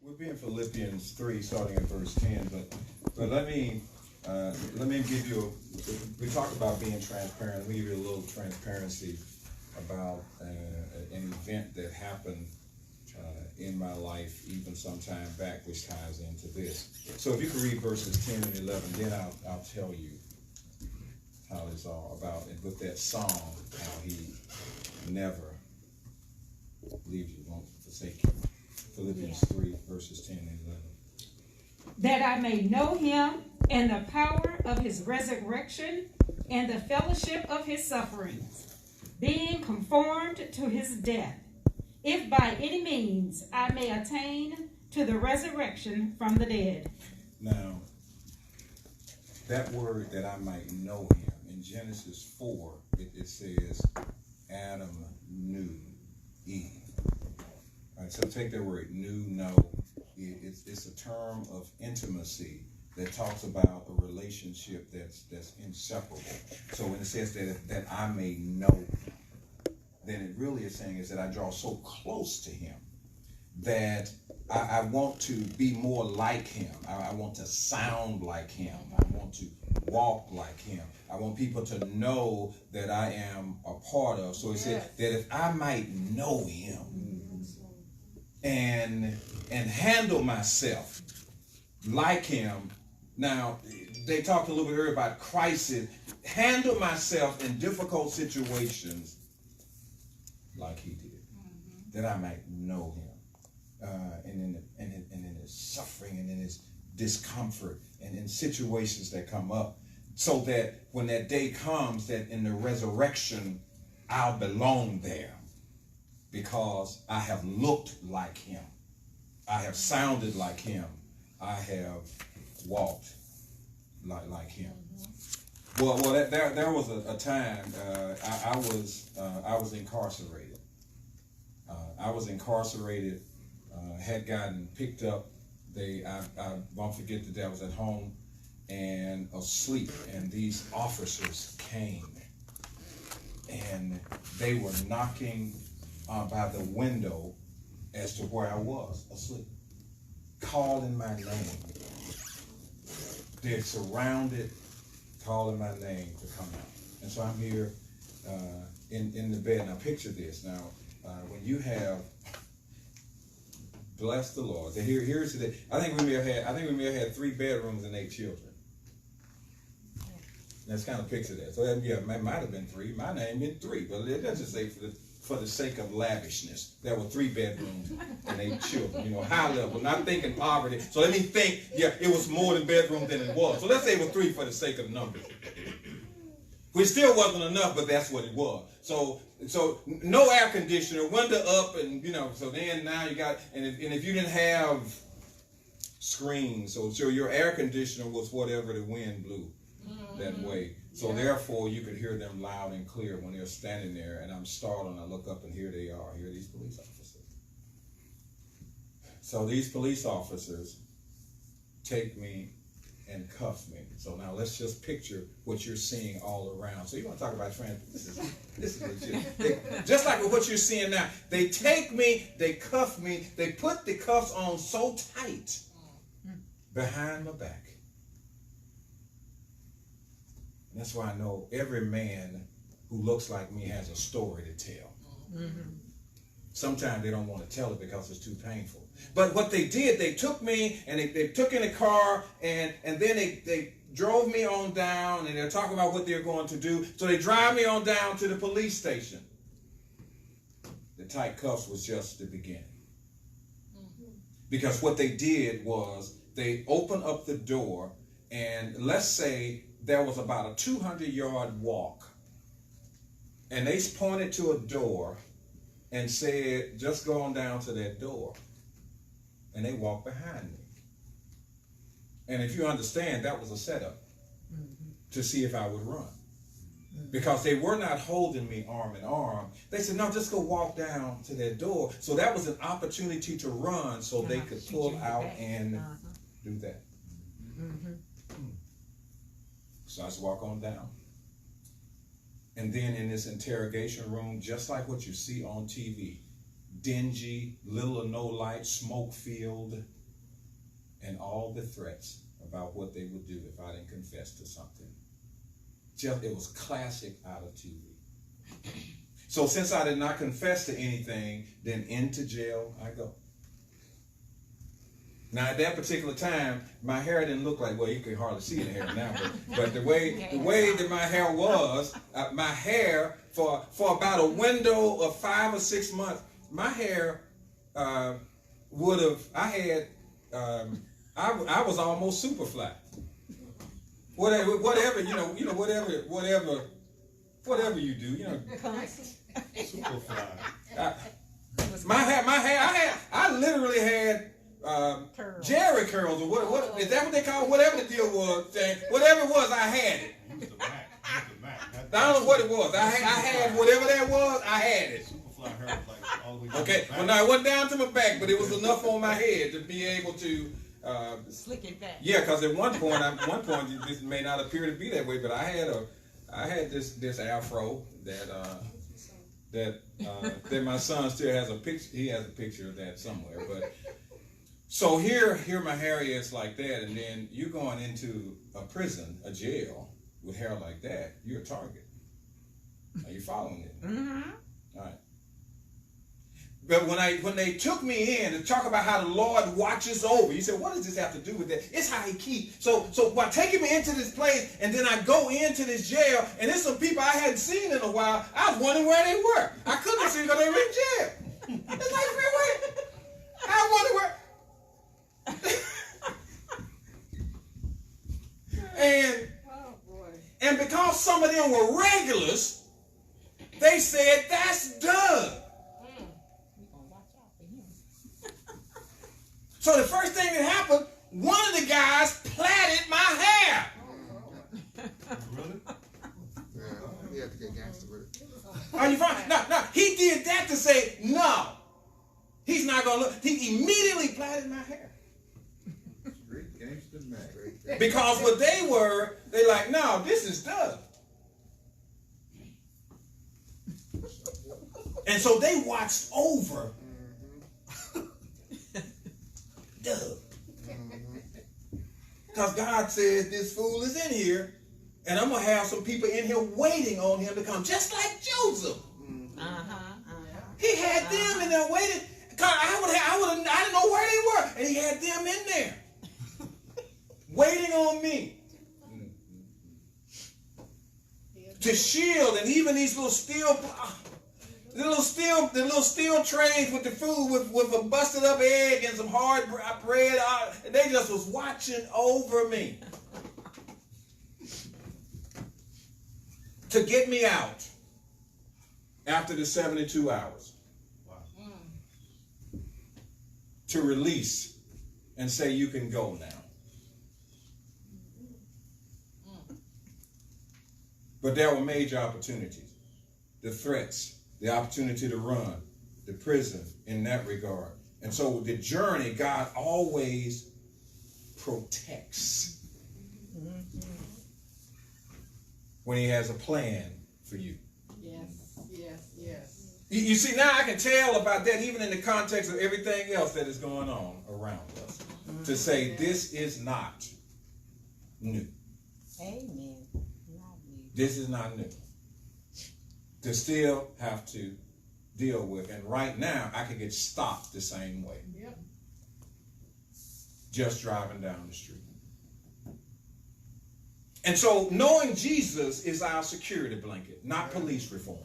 We'll be in Philippians 3, starting at verse 10. But let me give you. We talked about being transparent. Let me give you a little transparency about an event that happened in my life, even some time back, which ties into this. So if you could read verses 10 and 11, then I'll tell you how it's all about. And with that song, how he never leaves you, won't forsake you. Philippians 3, verses 10 and 11. That I may know him and the power of his resurrection and the fellowship of his sufferings, being conformed to his death, if by any means I may attain to the resurrection from the dead. Now, that word that I might know him, in Genesis 4, it says, Adam knew Eve. All right, so take that word, know. It's a term of intimacy that talks about a relationship that's inseparable. So when it says that I may know him, then it really is saying is that I draw so close to him that I want to be more like him. I want to sound like him. I want to walk like him. I want people to know that I am a part of. So it said that if I might know him and handle myself like him. Now, they talked a little bit earlier about crisis. Handle myself in difficult situations like he did, that I might know him, and in his suffering and in his discomfort and in situations that come up, so that when that day comes, that in the resurrection I'll belong there because I have looked like him, I have sounded like him, I have walked like him. Well, there was a time I was incarcerated. I was incarcerated, had gotten picked up. I won't forget that I was at home and asleep, and these officers came, and they were knocking by the window as to where I was asleep, calling my name. They're surrounded, calling my name to come out. And so I'm here in the bed. Now picture this. Now, when you have, bless the Lord. Here's the, I think we may have had 3 bedrooms and 8 children. Let's kind of picture that. So it might have been 3. My name been 3, but let's just say for the sake of lavishness, there were 3 bedrooms and 8 children. High level, not thinking poverty. So let me think, it was more than bedroom than it was. So let's say it was 3 for the sake of numbers. Which still wasn't enough, but that's what it was. So no air conditioner, window up, and so then now you got, and if you didn't have screens, so your air conditioner was whatever the wind blew that way. So therefore you could hear them loud and clear when they're standing there, and I'm startled and I look up and here they are. Here are these police officers. So these police officers take me and cuff me. So now let's just picture what you're seeing all around. So you want to talk about this is legit. Just like what you're seeing now. They take me, they cuff me, they put the cuffs on so tight behind my back. And that's why I know every man who looks like me has a story to tell. Mm-hmm. Sometimes they don't want to tell it because it's too painful. But what they did, they took me and they took in a car and then they drove me on down, and they're talking about what they're going to do. So they drive me on down to the police station. The tight cuffs was just the beginning. Mm-hmm. Because what they did was they opened up the door, and let's say there was about a 200-yard walk, and they pointed to a door and said, just go on down to that door. And they walked behind me. And if you understand, that was a setup to see if I would run. Because they were not holding me arm in arm. They said, no, just go walk down to that door. So that was an opportunity to run so they could pull out and do that. Mm-hmm. So I just walk on down. And then in this interrogation room, just like what you see on TV, dingy, little or no light, smoke filled, and all the threats about what they would do if I didn't confess to something. Just, it was classic out of TV. So since I did not confess to anything, then into jail I go. Now at that particular time, my hair didn't look like, well, you can hardly see the hair now, but the way that my hair was, my hair for about a window of 5 or 6 months, my hair would have, I was almost super fly. Whatever, whatever you do, Super fly. I literally had Jerry curls, or what is that what they call it? Whatever the deal was, whatever it was, I had it. I don't know what it was. I had whatever that was, I had it. Superfly hair was like all the way down Okay, the back. well now it went down to my back, but it was enough on my head to be able to slick it back. yeah, because at one point this may not appear to be that way, but I had this afro that my son still has a picture. He has a picture of that somewhere. But so here my hair is like that, and then you're going into a prison, a jail with hair like that. You're a target. Are you following it? Mm-hmm. All right. But when they took me in to talk about how the Lord watches over, you said, what does this have to do with that? It's how he keeps. So by taking me into this place, and then I go into this jail, and there's some people I hadn't seen in a while, I was wondering where they were. I couldn't see because they were in jail. It's like, wait. I wonder where. And because some of them were regulars, they said, that's Doug. So the first thing that happened, one of the guys plaited my hair. Really? Yeah, he had to get gangster with it. Are you fine? No, he did that to say, no, he's not going to look. He immediately plaited my hair. Straight gangster man. Because what they were, they like, no, this is Doug. And so they watched over Doug. Because God says this fool is in here, and I'm going to have some people in here waiting on him to come, just like Joseph. He had them in there waiting. God, I didn't know where they were, and he had them in there waiting on me to shield, and even these little steel trays with the food with a busted up egg and some hard bread. They just was watching over me to get me out after the 72 hours. Wow. To release and say you can go now. But there were major opportunities. The threats, the opportunity to run, the prison in that regard. And so the journey, God always protects when he has a plan for you. Yes. You see, now I can tell about that even in the context of everything else that is going on around us. To say this is not new. Amen. Not new. This is not new. To still have to deal with. And right now, I can get stopped the same way. Yep. Just driving down the street. And so knowing Jesus is our security blanket, not police reform.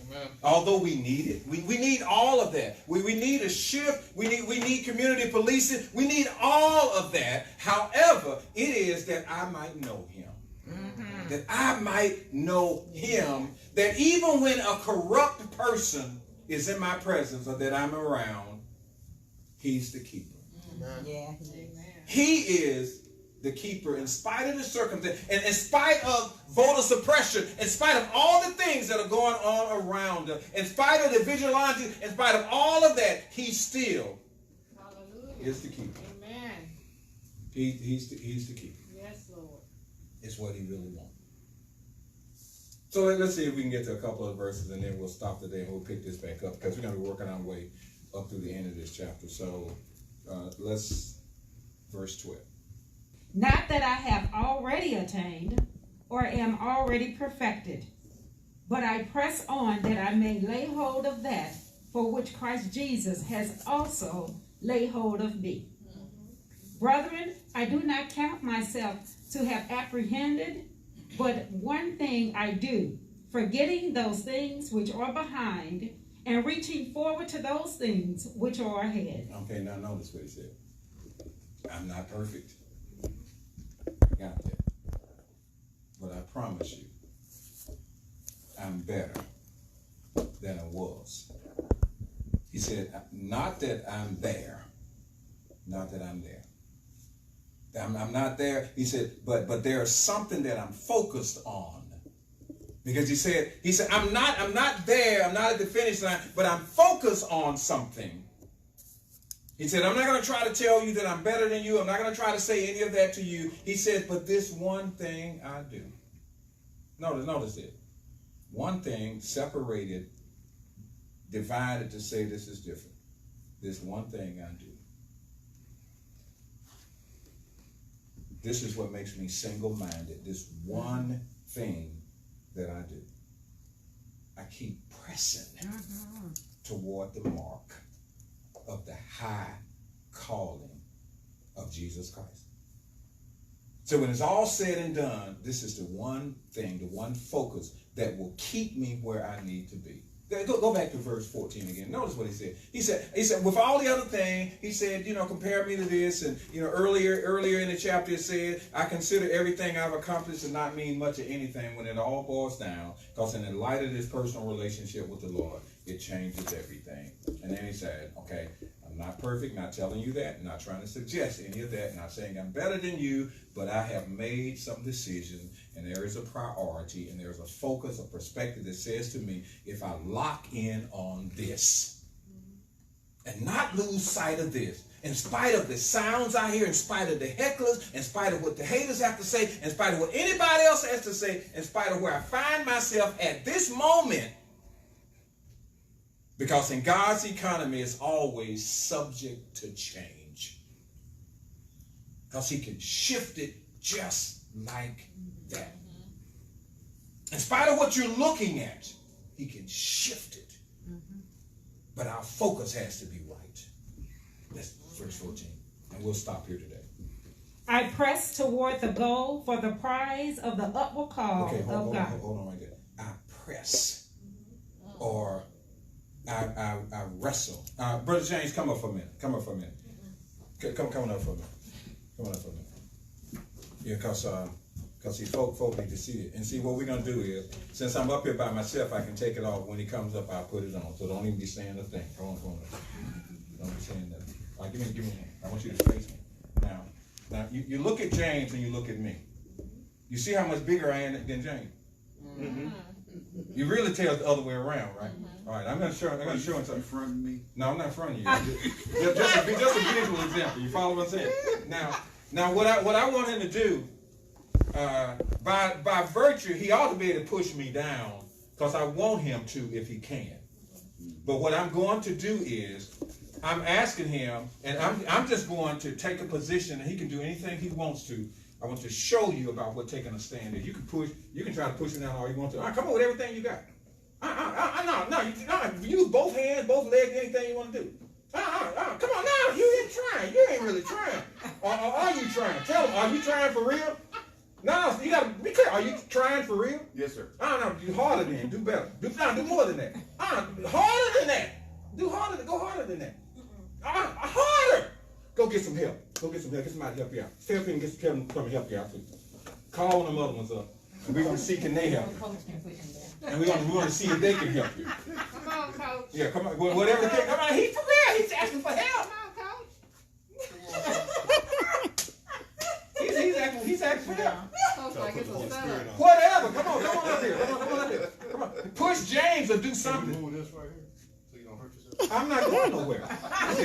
Amen. Although we need it. We need all of that. We need a shift. We need community policing. We need all of that. However, it is that I might know him. Mm-hmm. That I might know him. That even when a corrupt person is in my presence or that I'm around, he's the keeper. Amen. Yeah. He is the keeper in spite of the circumstance, and in spite of voter suppression, in spite of all the things that are going on around us, in spite of the vigilante, in spite of all of that, he still is the keeper. Amen. He's the keeper. Yes, Lord. It's what he really wants. So let's see if we can get to a couple of verses, and then we'll stop today and we'll pick this back up because we're going to be working our way up through the end of this chapter. So let's Verse 12. Not that I have already attained or am already perfected, but I press on that I may lay hold of that for which Christ Jesus has also laid hold of me. Brethren, I do not count myself to have apprehended, but one thing I do, forgetting those things which are behind and reaching forward to those things which are ahead. Okay, now notice what he said. I'm not perfect. I got that. But I promise you, I'm better than I was. He said, not that I'm there. Not that I'm there. I'm not there. He said, but there's something that I'm focused on. Because he said, I'm not there. I'm not at the finish line, but I'm focused on something. He said, I'm not going to try to tell you that I'm better than you. I'm not going to try to say any of that to you. He said, but this one thing I do. Notice it. One thing separated, divided to say this is different. This one thing I do. This is what makes me single-minded. This one thing that I do. I keep pressing toward the mark of the high calling of Jesus Christ. So when it's all said and done, this is the one thing, the one focus that will keep me where I need to be. Go back to verse 14 again. Notice what he said. He said, with all the other things, he said, compare me to this. And, earlier in the chapter it said, I consider everything I've accomplished to not mean much of anything when it all boils down. Because in the light of this personal relationship with the Lord, it changes everything. And then he said, okay, I'm not perfect, not telling you that, not trying to suggest any of that, not saying I'm better than you, but I have made some decisions, and there is a priority, and there's a focus, a perspective that says to me, if I lock in on this and not lose sight of this, in spite of the sounds I hear, in spite of the hecklers, in spite of what the haters have to say, in spite of what anybody else has to say, in spite of where I find myself at this moment, because in God's economy, it's always subject to change. Because he can shift it just like that. In spite of what you're looking at, he can shift it. But our focus has to be right. That's verse 14. And we'll stop here today. I press toward the goal for the prize of the upward call of God. Hold on right there. I press. Or I wrestle. Brother James, come up for a minute. Come on up for a minute. Yeah, because see, folk need to see it. And see, what we're going to do is, since I'm up here by myself, I can take it off. When he comes up, I'll put it on. So don't even be saying a thing. Come on. Don't be saying nothing. All right, give me a hand. I want you to face me. Now you look at James and you look at me. You see how much bigger I am than James? Mm-hmm. You really tell us the other way around, right? Mm-hmm. All right, I'm going to show him something. In front of me? No, I'm not in front of you. just a visual example. You follow what I'm saying? Now what I want him to do, by virtue, he ought to be able to push me down, because I want him to if he can. But what I'm going to do is, I'm asking him, and I'm just going to take a position, and he can do anything he wants to. I want to show you about what taking a stand is. You can try to push me down all you want to. All right, come on with everything you got. No, you use both hands, both legs, anything you want to do. Come on, no, you ain't trying. You ain't really trying. Or are you trying? Tell them, are you trying for real? No, you got to be clear. Are you trying for real? Yes, sir. No, do harder than, do better. Do more than that. Harder than that. Go harder than that. Harder. Go get some help. Get somebody to help you out. Tell them to come and help you out. Call one of them other ones up. And we're going to see, can they help you? And we're going to see if they can help you. Come on, Coach. Yeah, come on. Whatever the case. Come on, he's for real. He's asking for help. Come on, Coach. He's asking for help. Coach, like it's a setup. Whatever. Come on up here. Come on. Push James or do something. Move this right here so you don't hurt yourself. I'm not going nowhere. I'm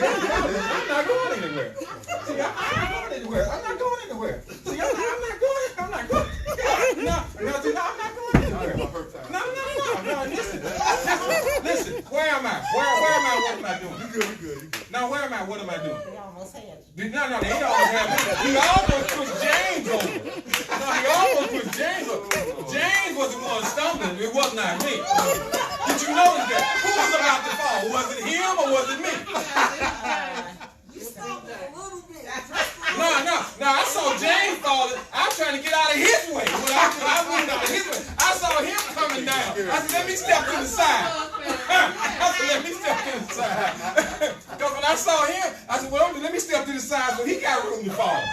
not going anywhere. See, I'm not going anywhere. I'm not going anywhere. See, I'm not going. No, I'm not going anywhere. No, listen, where am I? Where am I? What am I doing? You good, you good, you good. Now, where am I? What am I doing? They almost had you. No, he almost had me. He almost pushed James over. No, he almost pushed James over. James was the one stumbling. It was not me. Did you notice that? Who was about to fall? Was it him or was it me? You stumbled a little bit. No, I saw James falling. I was trying to get out of his way. When I went out of his way, I saw him coming down. I said, let me step to the side. I said, let me step to the side. Because when I saw him, I said, well, let me step to the side so he got room to fall.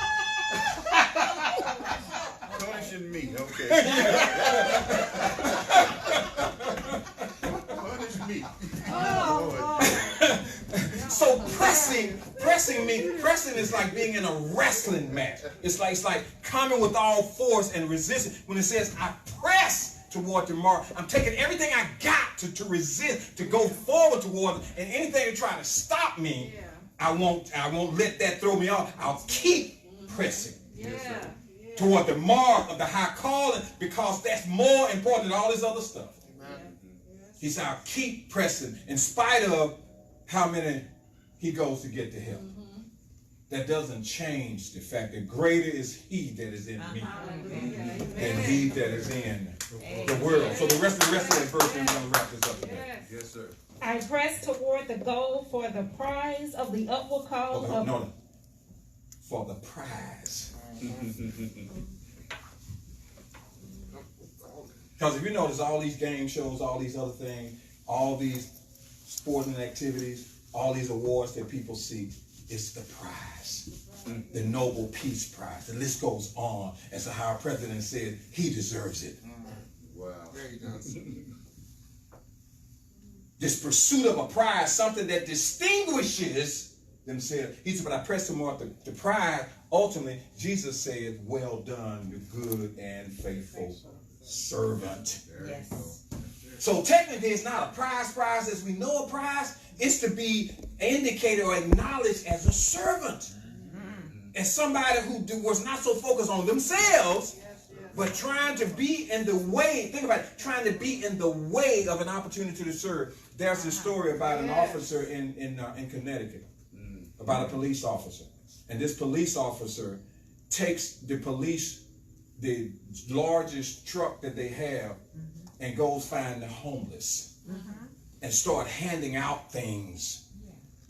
Punishing me, okay. Punish me. So pressing is like being in a wrestling match. It's like coming with all force and resisting. When it says I press toward the mark, I'm taking everything I got to resist, to go forward toward it, and anything to try to stop me, I won't let that throw me off. I'll keep pressing toward the mark of the high calling, because that's more important than all this other stuff. He said, I'll keep pressing in spite of how many he goes to get to heaven. That doesn't change the fact that greater is he that is in me than he that is in the world. So the rest of that verse, we're going to wrap this up today. Yes, sir. I press toward the goal for the prize of the upward call of... No, for the prize. Because if you notice all these game shows, all these other things, all these sporting activities, all these awards that people see, it's the prize. The Nobel Peace Prize. The list goes on. As our president said, he deserves it. Wow. There he does. This pursuit of a prize, something that distinguishes themselves. He said, but I press toward the prize. Ultimately, Jesus said, well done, you good and faithful servant. Yes. So technically, it's not a prize as we know a prize. It's to be indicated or acknowledged as a servant. As somebody who was not so focused on themselves, but trying to be in the way. Think about it. Trying to be in the way of an opportunity to serve. There's a story about an officer in Connecticut, about a police officer. And this police officer takes the largest truck that they have, and goes find the homeless and start handing out things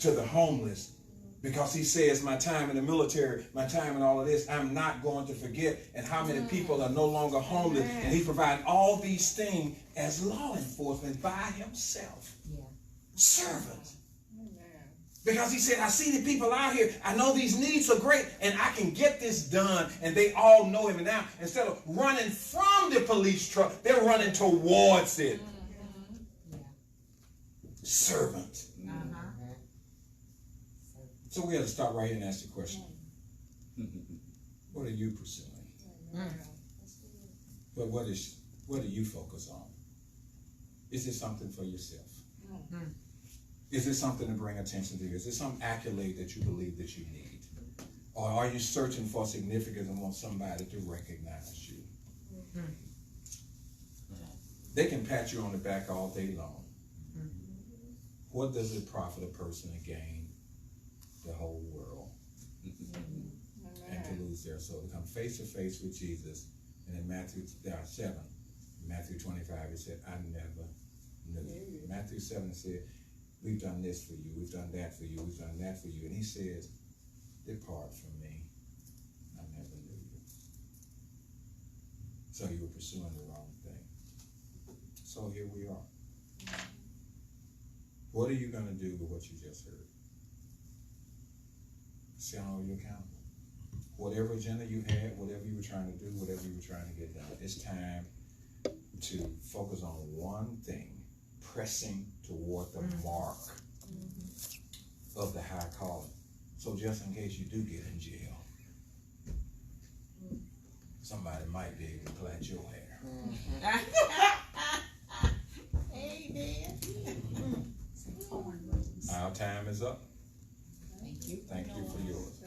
to the homeless, because he says, my time in the military, my time in all of this, I'm not going to forget. And how many people are no longer homeless, and he's providing all these things as law enforcement by himself. Servant. Because he said, I see the people out here. I know these needs are great, and I can get this done. And they all know him. And now, instead of running from the police truck, they're running towards it. Servant. So we have to stop right here and ask the question. What are you pursuing? But what do you focus on? Is it something for yourself? Is it something to bring attention to you? Is it some accolade that you believe that you need? Or are you searching for significance and want somebody to recognize you? They can pat you on the back all day long. What does it profit a person to gain the whole world and to lose their soul? To come face to face with Jesus. And in Matthew 7, Matthew 25, it said, I never knew you. Matthew 7 said, we've done this for you, we've done that for you, we've done that for you. And he says, depart from me, I never knew you. So you were pursuing the wrong thing. So here we are. What are you going to do with what you just heard? See, I'll hold you accountable. Whatever agenda you had, whatever you were trying to do, whatever you were trying to get done, it's time to focus on one thing. Pressing toward the mark of the high calling. So just in case you do get in jail, somebody might be able to plait your hair. Amen. Our time is up. Thank you. Thank you for yours.